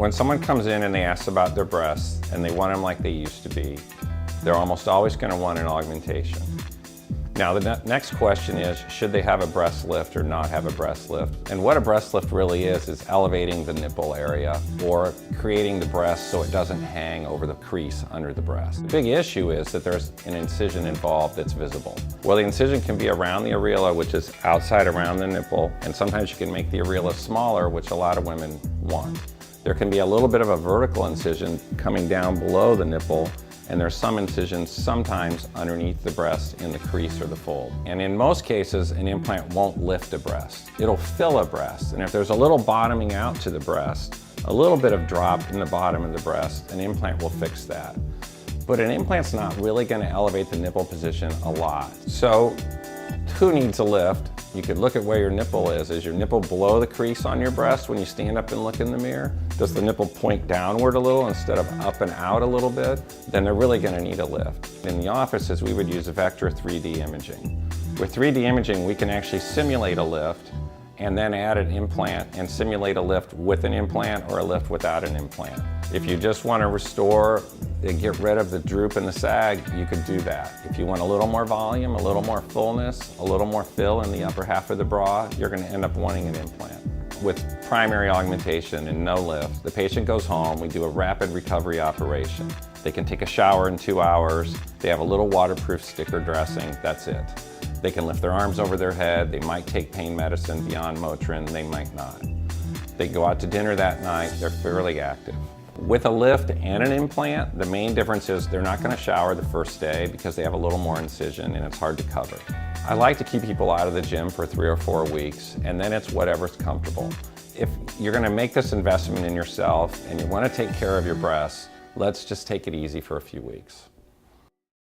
When someone comes in and they ask about their breasts and they want them like they used to be, they're almost always going to want an augmentation. Now the next question is, should they have a breast lift or not have a breast lift? And what a breast lift really is elevating the nipple area or creating the breast so it doesn't hang over the crease under the breast. The big issue is that there's an incision involved that's visible. Well, the incision can be around the areola, which is outside around the nipple, and sometimes you can make the areola smaller, which a lot of women want. There can be a little bit of a vertical incision coming down below the nipple, and there's some incisions sometimes underneath the breast in the crease or the fold. And in most cases, an implant won't lift a breast. It'll fill a breast, and if there's a little bottoming out to the breast, a little bit of drop in the bottom of the breast, an implant will fix that. But an implant's not really going to elevate the nipple position a lot. So who needs a lift? You could look at where your nipple is. Is your nipple below the crease on your breast when you stand up and look in the mirror? Does the nipple point downward a little instead of up and out a little bit? Then they're really going to need a lift. In the offices, we would use a vector 3D imaging. With 3D imaging, we can actually simulate a lift and then add an implant and simulate a lift with an implant or a lift without an implant. If you just want to restore and get rid of the droop and the sag, you could do that. If you want a little more volume, a little more fullness, a little more fill in the upper half of the bra, you're going to end up wanting an implant. With primary augmentation and no lift, the patient goes home, we do a rapid recovery operation. They can take a shower in 2 hours, they have a little waterproof sticker dressing, that's it. They can lift their arms over their head, they might take pain medicine beyond Motrin, they might not. They go out to dinner that night, they're fairly active. With a lift and an implant, the main difference is they're not going to shower the first day because they have a little more incision and it's hard to cover. I like to keep people out of the gym for 3 or 4 weeks, and then it's whatever's comfortable. If you're going to make this investment in yourself and you want to take care of your breasts, let's just take it easy for a few weeks.